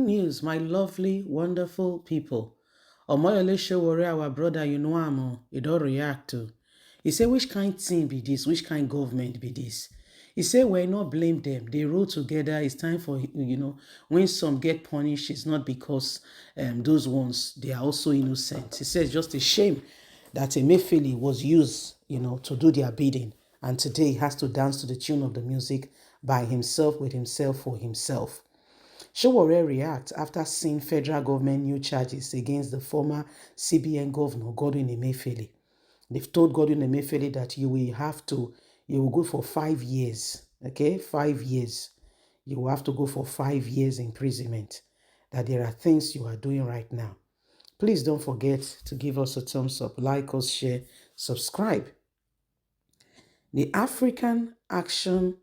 News, my lovely, wonderful people. Omoyole Sowore, our brother, you know he don't react to. He say, which kind thing be this? Which kind government be this? He say, why not blame them? They roll together. It's time for, when some get punished, it's not because those ones, they are also innocent. He says, just a shame that Emefiele was used, to do their bidding. And today he has to dance to the tune of the music by himself, with himself, for himself. Sowore reacts after seeing federal government new charges against the former CBN governor, Godwin Emefiele. They've told Godwin Emefiele that you will go for 5 years, okay? 5 years. You will have to go for 5 years imprisonment. That there are things you are doing right now. Please don't forget to give us a thumbs up, like us, share, subscribe. The African Action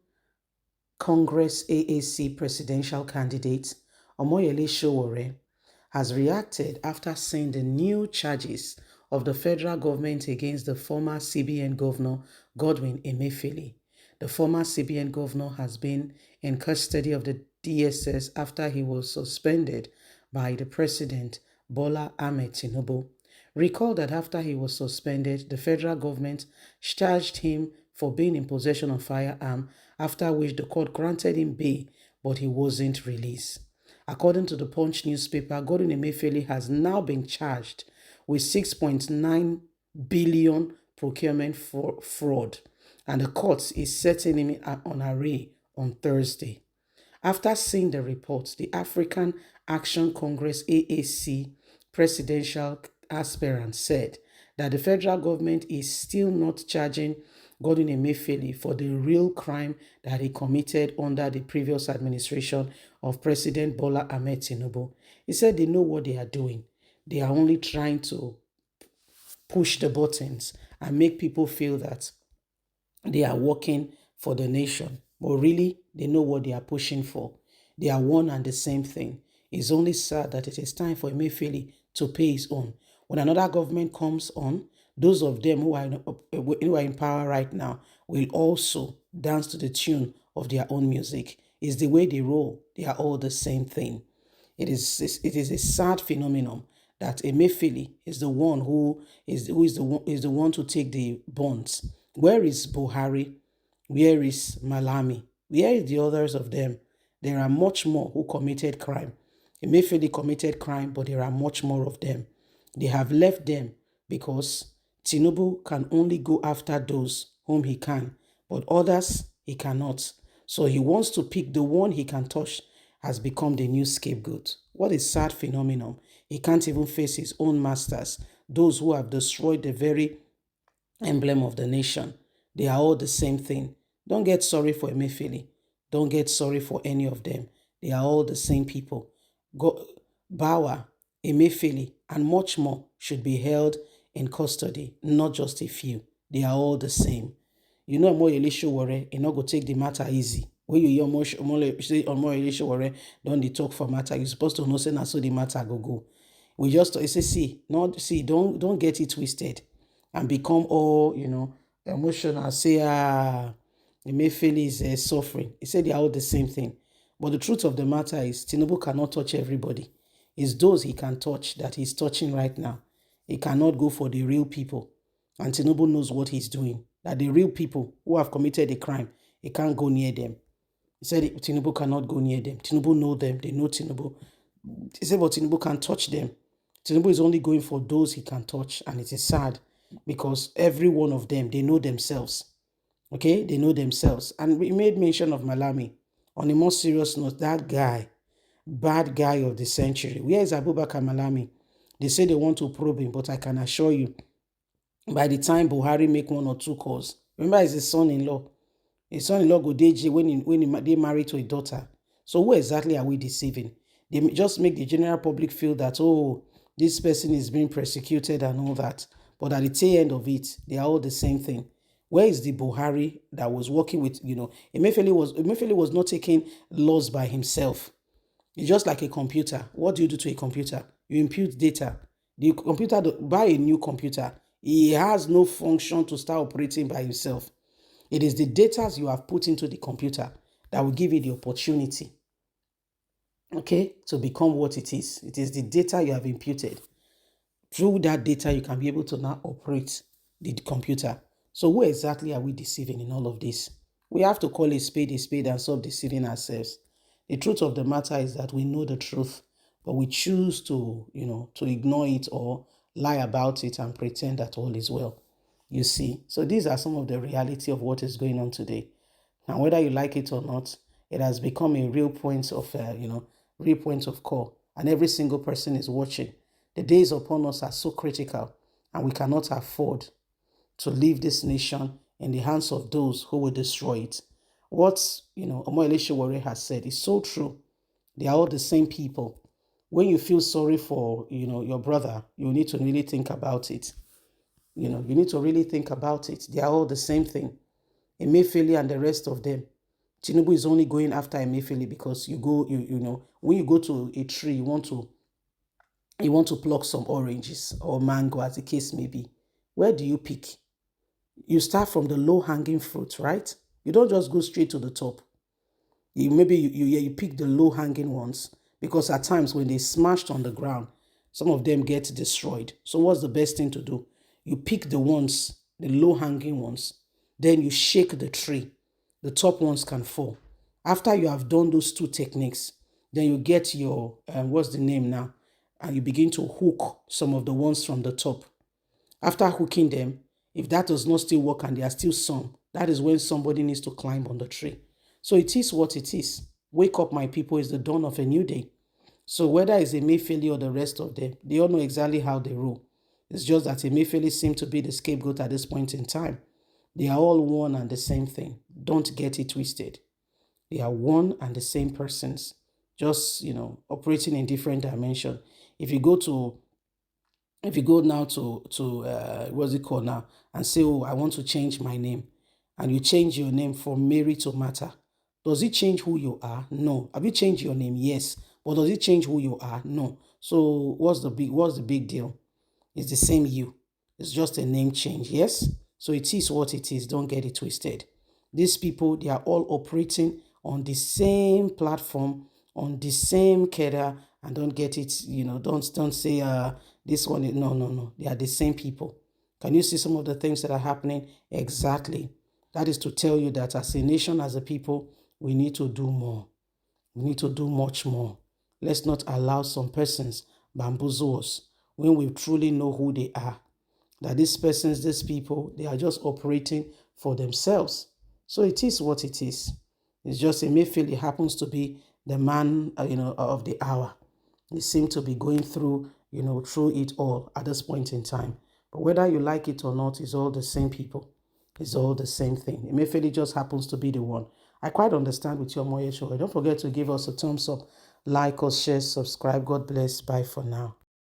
Congress AAC presidential candidate Omoyele Sowore has reacted after seeing the new charges of the federal government against the former CBN governor Godwin Emefiele. The former CBN governor has been in custody of the DSS after he was suspended by the president Bola Ahmed Tinubu. Recall that after he was suspended, the federal government charged him for being in possession of firearm, after which the court granted him bail, but he wasn't released. According to the Punch newspaper, Godwin Emefiele has now been charged with 6.9 billion procurement for fraud, and the court is setting him on array on Thursday. After seeing the reports, the African Action Congress AAC presidential aspirant said that the federal government is still not charging Godwin Emefiele for the real crime that he committed under the previous administration of President Bola Ahmed Tinubu. He said they know what they are doing. They are only trying to push the buttons and make people feel that they are working for the nation. But really, they know what they are pushing for. They are one and the same thing. It's only sad that it is time for Emefiele to pay his own. When another government comes on, those of them who are in power right now will also dance to the tune of their own music. It's the way they roll. They are all the same thing. It is a sad phenomenon that Emefiele is the one who is the one to take the bonds. Where is Buhari? Where is Malami? Where is the others of them? There are much more who committed crime. Emefiele committed crime, but there are much more of them. They have left them because Tinubu can only go after those whom he can, but others he cannot. So he wants to pick the one he can touch, has become the new scapegoat. What a sad phenomenon. He can't even face his own masters, those who have destroyed the very emblem of the nation. They are all the same thing. Don't get sorry for Emefiele. Don't get sorry for any of them. They are all the same people. Bawa, Emefiele, and much more should be held in custody, not just a few. They are all the same. You know, Omoyele Sowore, you not go take the matter easy. When you hear Omoyele Sowore, don't they talk for matter? You're supposed to know, say, na so the matter go. We just say, don't get it twisted and become all, emotional. Say, Emefiele is suffering. He said they are all the same thing. But the truth of the matter is, Tinubu cannot touch everybody. It's those he can touch that he's touching right now. He cannot go for the real people. And Tinubu knows what he's doing. That the real people who have committed a crime, he can't go near them. He said Tinubu cannot go near them. Tinubu know them. They know Tinubu. He said, but Tinubu can't touch them. Tinubu is only going for those he can touch. And it is sad because every one of them, they know themselves. Okay? They know themselves. And we made mention of Malami. On a more serious note, that guy, bad guy of the century. Where is Abubakar Malami? They say they want to probe him, but I can assure you, by the time Buhari make 1 or 2 calls, remember it's his son-in-law. His son-in-law go DJ when they married to a daughter. So who exactly are we deceiving? They just make the general public feel that, oh, this person is being persecuted and all that. But at the tail end of it, they are all the same thing. Where is the Buhari that was working with, Emefiele was not taking laws by himself. It's just like a computer. What do you do to a computer? You impute data. The computer, buy a new computer. He has no function to start operating by himself. It is the data you have put into the computer that will give you the opportunity okay, to become what it is. It is the data you have imputed. Through that data, you can be able to now operate the computer. So who exactly are we deceiving in all of this? We have to call a spade and stop deceiving ourselves. The truth of the matter is that we know the truth, but we choose to, to ignore it or lie about it and pretend that all is well. You see, so these are some of the reality of what is going on today. Now, whether you like it or not, it has become a real point of, real point of call, and every single person is watching. The days upon us are so critical, and we cannot afford to leave this nation in the hands of those who will destroy it. What, Emefiele Sowore has said is so true. They are all the same people. When you feel sorry for, your brother, you need to really think about it. You need to really think about it. They are all the same thing. Emefiele and the rest of them. Tinubu is only going after Emefiele because when you go to a tree, you want to pluck some oranges or mango, as the case may be. Where do you pick? You start from the low-hanging fruit, right? You don't just go straight to the top. You pick the low-hanging ones, because at times when they smashed on the ground, some of them get destroyed. So what's the best thing to do? You pick the low-hanging ones, then you shake the tree. The top ones can fall. After you have done those two techniques, then you get your, what's the name now? And you begin to hook some of the ones from the top. After hooking them, if that does not still work and there are still some, that is when somebody needs to climb on the tree. So it is what it is. Wake up, my people, is the dawn of a new day. So whether it's Emefiele or the rest of them, they all know exactly how they rule. It's just that Emefiele seems to be the scapegoat at this point in time. They are all one and the same thing. Don't get it twisted. They are one and the same persons, just, operating in different dimensions. If you go now to what's it called now, and say, oh, I want to change my name, and you change your name from Mary to Martha, does it change who you are? No. Have you changed your name? Yes. But does it change who you are? No. So what's the big deal? It's the same you. It's just a name change. Yes. So it is what it is. Don't get it twisted. These people, they are all operating on the same platform, on the same cadre, and don't get it, don't say this one. No. They are the same people. Can you see some of the things that are happening? Exactly. That is to tell you that as a nation, as a people, we need to do more. We need to do much more. Let's not allow some persons bamboozle us when we truly know who they are. That these persons, these people, they are just operating for themselves. So it is what it is. It's just Emefiele happens to be the man, of the hour. He seems to be going through, through it all at this point in time. But whether you like it or not, it's all the same people. It's all the same thing. Emefiele just happens to be the one. I quite understand with your Moye show. Don't forget to give us a thumbs up, like us, share, subscribe. God bless. Bye for now.